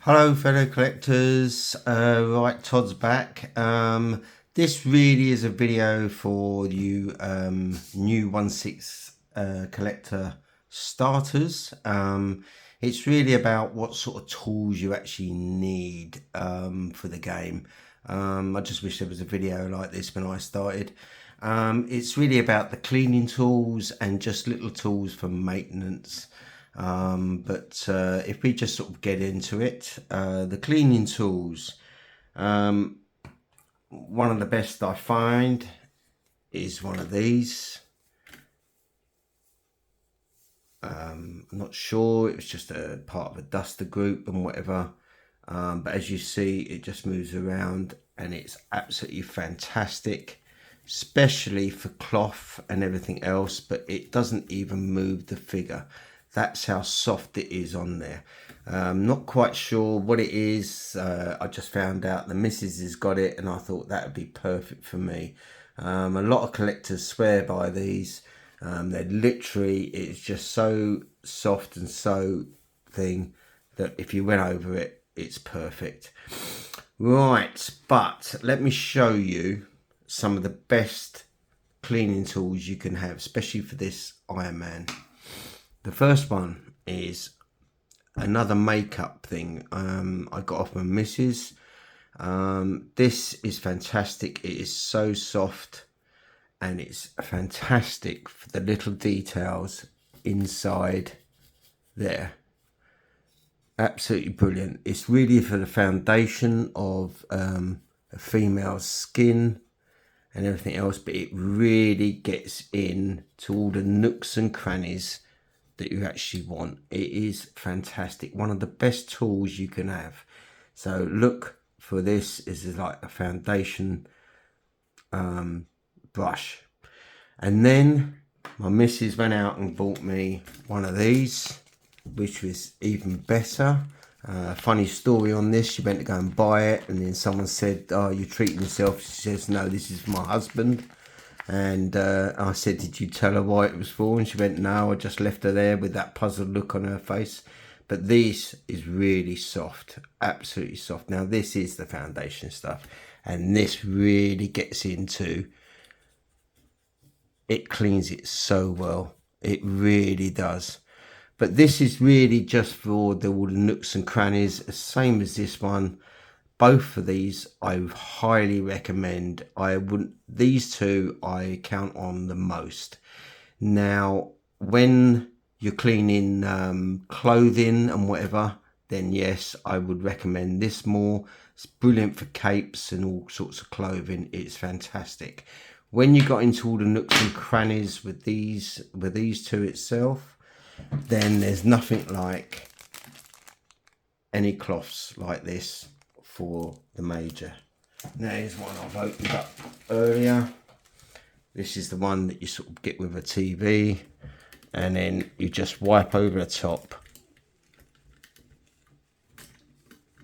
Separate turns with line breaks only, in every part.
Hello fellow collectors, right, Todd's back. This really is a video for you new 1/6 collector starters. It's really about what sort of tools you actually need for the game. I just wish there was a video like this when I started. It's really about the cleaning tools and just little tools for maintenance. But if we just sort of get into it, the cleaning tools, one of the best I find is one of these. I'm not sure, it was just a part of a duster group and whatever, but as you see, it just moves around and it's absolutely fantastic, especially for cloth and everything else, but it doesn't even move the figure. That's how soft it is on there. Not quite sure what it is. I just found out the missus has got it and I thought that would be perfect for me. A lot of collectors swear by these. They're literally, it's just so soft and so thing that if you went over it, it's perfect. Right, but let me show you some of the best cleaning tools you can have, especially for this Iron Man. The first one is another makeup thing I got off my missus. This is fantastic. It is so soft and it's fantastic for the little details inside there. Absolutely brilliant. It's really for the foundation of a female's skin and everything else, but it really gets in to all the nooks and crannies that you actually want. It is fantastic. One of the best tools you can have. So look for this. This is like a foundation brush. And then my missus went out and bought me one of these, which was even better. Funny story on this, she went to go and buy it and then someone said, "Oh, you're treating yourself." She says, "No, this is for my husband." And I said, "Did you tell her why it was for?" And she went, "No, I just left her there with that puzzled look on her face." But this is really soft, absolutely soft. Now this is the foundation stuff and this really gets into, it cleans it so well. It really does. But this is really just for all the nooks and crannies, same as this one. Both of these I highly recommend. These two I count on the most. Now when you're cleaning clothing and whatever, then yes, I would recommend this more. It's brilliant for capes and all sorts of clothing. It's fantastic. When you got into all the nooks and crannies with these two itself, then there's nothing like any cloths like this for the major. Now here's one I've opened up earlier. This is the one that you sort of get with a TV and then you just wipe over the top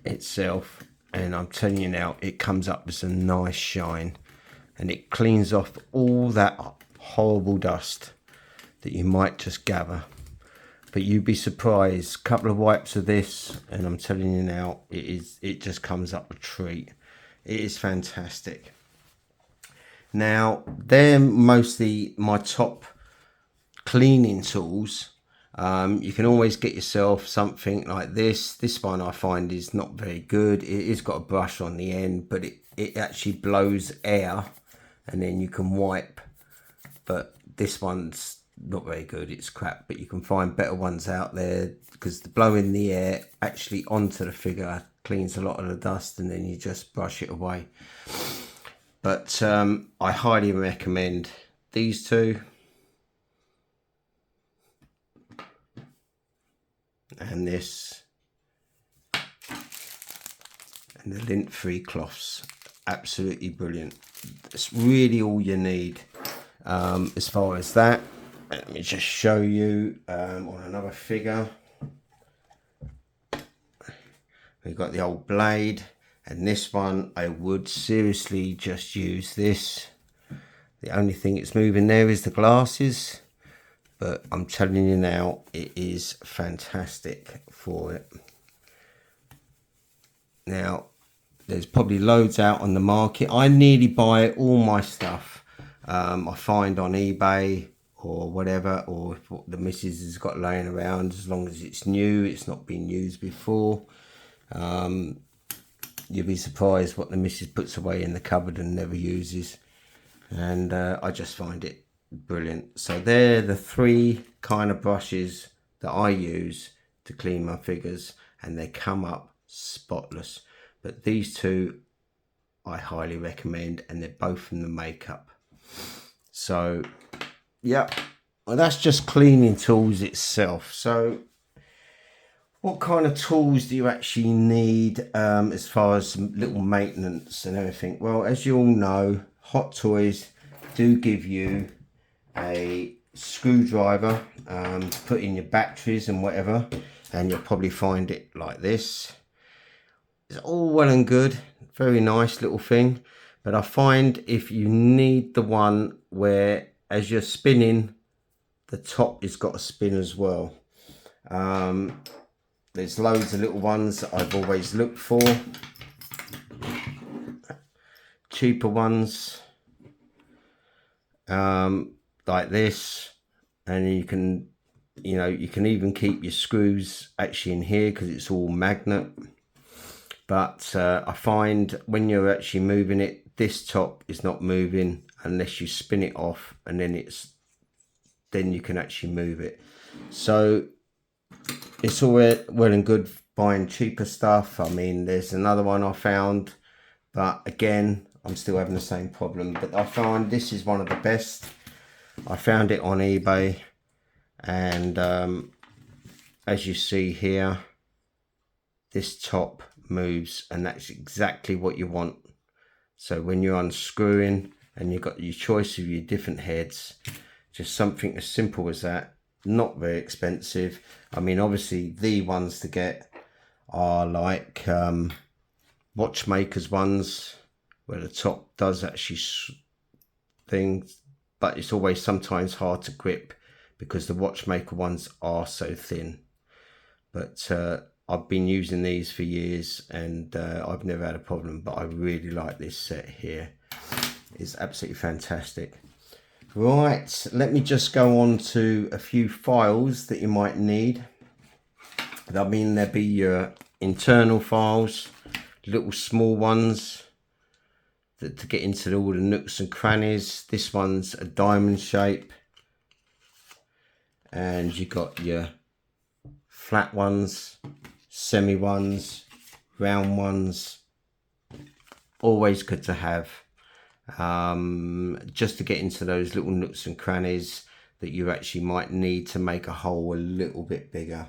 itself, and I'm telling you now, it comes up with a nice shine and it cleans off all that horrible dust that you might just gather. But you'd be surprised, a couple of wipes of this and I'm telling you now, it just comes up a treat. It is fantastic. Now they're mostly my top cleaning tools. You can always get yourself something like this. This one I find is not very good. It has got a brush on the end, but it actually blows air and then you can wipe. But this one's not very good, it's crap, but you can find better ones out there because the blowing the air actually onto the figure cleans a lot of the dust and then you just brush it away. But I highly recommend these two and this and the lint-free cloths. Absolutely brilliant. It's really all you need as far as that. Let me just show you on another figure. We've got the old blade, and this one I would seriously just use this. The only thing it's moving there is the glasses, but I'm telling you now, it is fantastic for it. Now, there's probably loads out on the market. I nearly buy all my stuff I find on eBay or whatever, or if the missus has got laying around, as long as it's new, it's not been used before. You'll be surprised what the missus puts away in the cupboard and never uses. And I just find it brilliant. So they're the 3 kind of brushes that I use to clean my figures, and they come up spotless. But these 2 I highly recommend, and they're both from the Makeup. So yeah, well, that's just cleaning tools itself. So what kind of tools do you actually need as far as some little maintenance and everything? Well, as you all know, Hot Toys do give you a screwdriver to put in your batteries and whatever, and you'll probably find it like this. It's all well and good, very nice little thing, but I find if you need the one where as you're spinning, the top has got to spin as well. There's loads of little ones that I've always looked for, cheaper ones like this, and you can even keep your screws actually in here because it's all magnet. But I find when you're actually moving it, this top is not moving unless you spin it off, and then you can actually move it. So it's all well and good buying cheaper stuff. I mean, there's another one I found, but again, I'm still having the same problem. But I find this is one of the best. I found it on eBay, and as you see here, this top moves, and that's exactly what you want. So when you're unscrewing and you've got your choice of your different heads, just something as simple as that, not very expensive. I mean, obviously the ones to get are like watchmakers ones where the top does actually things, but it's always sometimes hard to grip because the watchmaker ones are so thin. But I've been using these for years, and I've never had a problem, but I really like this set here. It's absolutely fantastic. Right, let me just go on to a few files that you might need. I mean, there'll be your internal files, little small ones to get into all the nooks and crannies. This one's a diamond shape, and you got your flat ones, semi ones, round ones. Always good to have, just to get into those little nooks and crannies that you actually might need to make a hole a little bit bigger.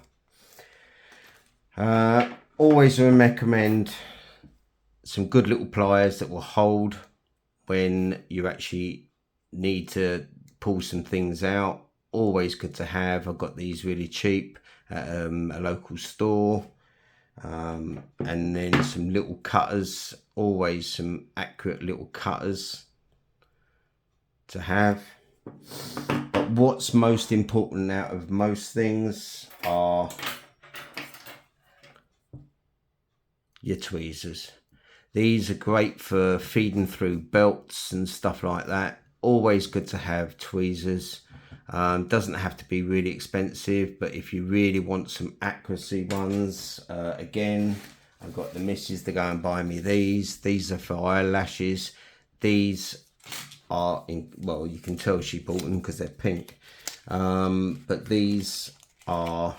Always recommend some good little pliers that will hold when you actually need to pull some things out. Always good to have. I got these really cheap at a local store. And then some little cutters, always some accurate little cutters to have. But what's most important out of most things are your tweezers. These are great for feeding through belts and stuff like that. Always good to have tweezers. Doesn't have to be really expensive, but if you really want some accuracy ones, again, I've got the missus to go and buy me these. These are for eyelashes. These are well, you can tell she bought them because they're pink. But these are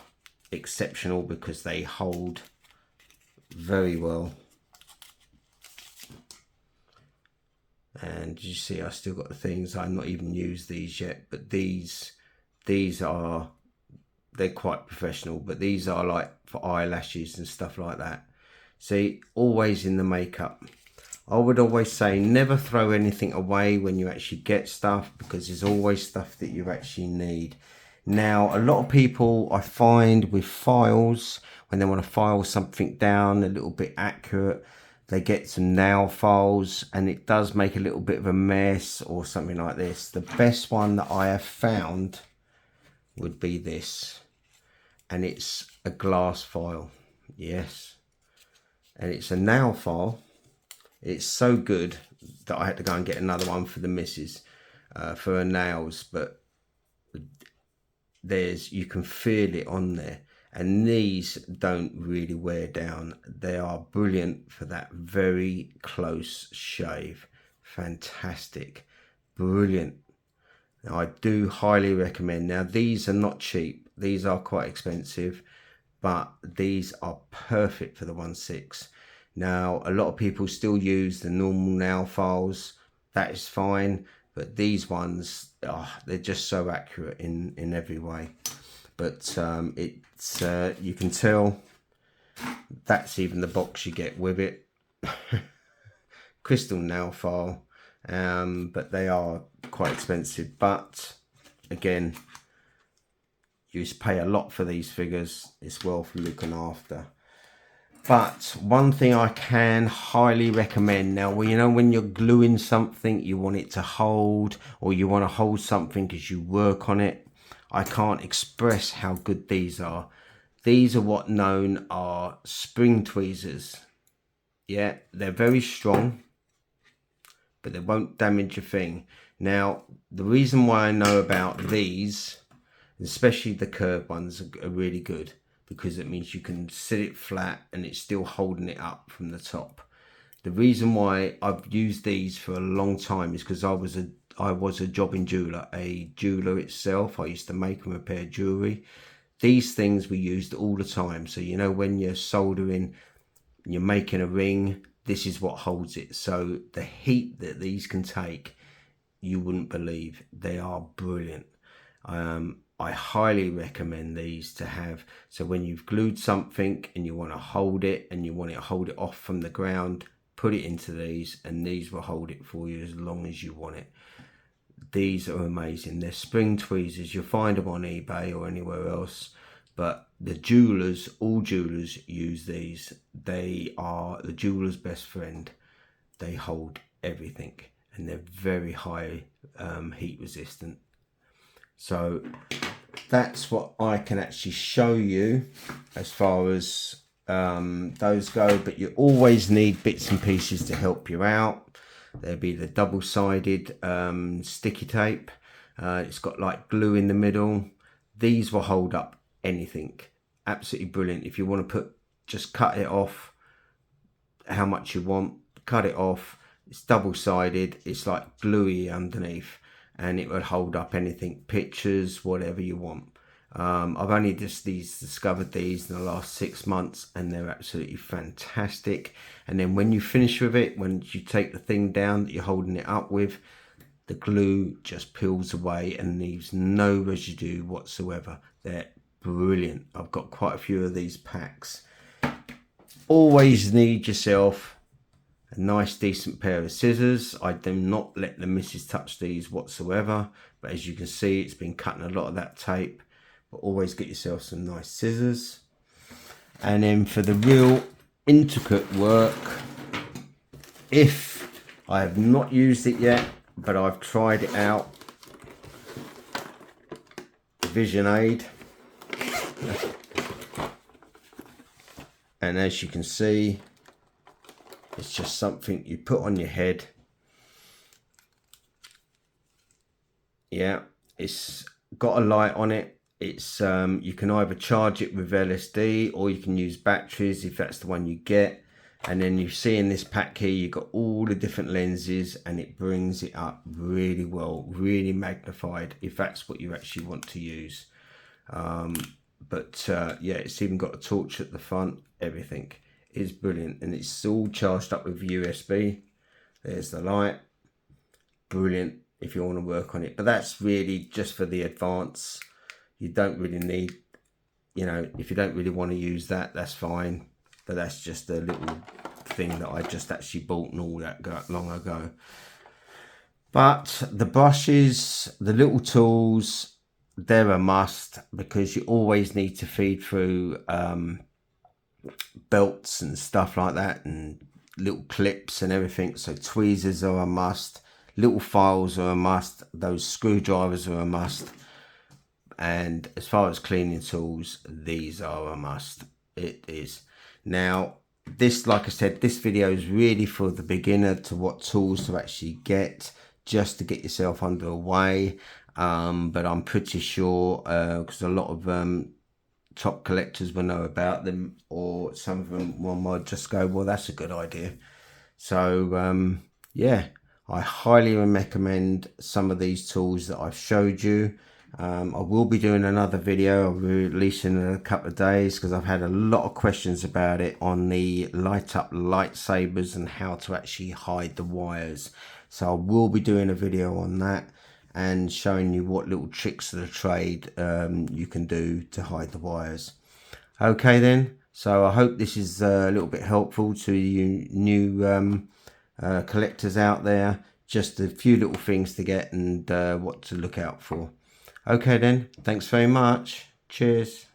exceptional because they hold very well. And you see, I still got the things. I've not even used these yet, but these are, they're quite professional, but these are like for eyelashes and stuff like that. See, always in the Makeup. I would always say never throw anything away when you actually get stuff, because there's always stuff that you actually need. Now, a lot of people I find with files, when they want to file something down a little bit accurate, they get some nail files and it does make a little bit of a mess or something like this. The best one that I have found would be this, and it's a glass file. Yes, and it's a nail file. It's so good that I had to go and get another one for the missus for her nails, but you can feel it on there, and these don't really wear down. They are brilliant for that very close shave. Fantastic, brilliant. Now, I do highly recommend. Now, these are not cheap. These are quite expensive, but these are perfect for the 1/6. Now, a lot of people still use the normal nail files. That is fine, but these ones, they're just so accurate in every way. But it's you can tell that's even the box you get with it. Crystal nail file, but they are quite expensive. But again, you pay a lot for these figures. It's worth looking after. But one thing I can highly recommend now, well, you know, when you're gluing something, you want it to hold, or you want to hold something as you work on it. I can't express how good these are. These are what known are spring tweezers. Yeah, they're very strong, but they won't damage your thing. Now, the reason why I know about these, especially the curved ones, are really good, because it means you can sit it flat and it's still holding it up from the top. The reason why I've used these for a long time is because I was a jobbing jeweler, a jeweler itself. I used to make and repair jewelry. These things were used all the time. So, you know, when you're soldering, you're making a ring, this is what holds it. So the heat that these can take, you wouldn't believe. They are brilliant. I highly recommend these to have. So when you've glued something and you want to hold it, and you want to hold it off from the ground, put it into these, and these will hold it for you as long as you want it. These are amazing. They're spring tweezers. You'll find them on eBay or anywhere else. But the jewelers, all jewelers use these. They are the jeweler's best friend. They hold everything, and they're very high heat resistant. So that's what I can actually show you as far as those go. But you always need bits and pieces to help you out. There'll be the double-sided sticky tape. It's got like glue in the middle. These will hold up anything. Absolutely brilliant. If you want to just cut it off how much you want, cut it off. It's double-sided. It's like gluey underneath, and it will hold up anything, pictures, whatever you want. I've only just discovered these in the last 6 months, and they're absolutely fantastic. And then when you finish with it, when you take the thing down that you're holding it up with, the glue just peels away and leaves no residue whatsoever. They're brilliant. I've got quite a few of these packs. Always need yourself a nice decent pair of scissors. I do not let the missus touch these whatsoever, but as you can see, it's been cutting a lot of that tape. But always get yourself some nice scissors. And then for the real intricate work, if I have not used it yet, but I've tried it out, Vision Aid. And as you can see, it's just something you put on your head. Yeah, it's got a light on it. It's you can either charge it with LSD, or you can use batteries if that's the one you get. And then you see in this pack here, you've got all the different lenses, and it brings it up really well, really magnified, if that's what you actually want to use. Yeah, it's even got a torch at the front. Everything is brilliant, and it's all charged up with USB. There's the light. Brilliant if you want to work on it, but that's really just for the advance. You don't really need, you know, if you don't really want to use that, that's fine. But that's just a little thing that I just actually bought and all that long ago. But the brushes, the little tools, they're a must, because you always need to feed through belts and stuff like that, and little clips and everything. So tweezers are a must. Little files are a must. Those screwdrivers are a must. And as far as cleaning tools, these are a must. It is. Now, this, like I said, this video is really for the beginner to what tools to actually get, just to get yourself underway. But I'm pretty sure, because a lot of top collectors will know about them, or some of them might just go, well, that's a good idea. So yeah, I highly recommend some of these tools that I've showed you. I will be doing another video. I'll be releasing in a couple of days because I've had a lot of questions about it on the light up lightsabers and how to actually hide the wires. So I will be doing a video on that and showing you what little tricks of the trade you can do to hide the wires. Okay then, so I hope this is a little bit helpful to you new collectors out there. Just a few little things to get and what to look out for. Okay then, thanks very much. Cheers.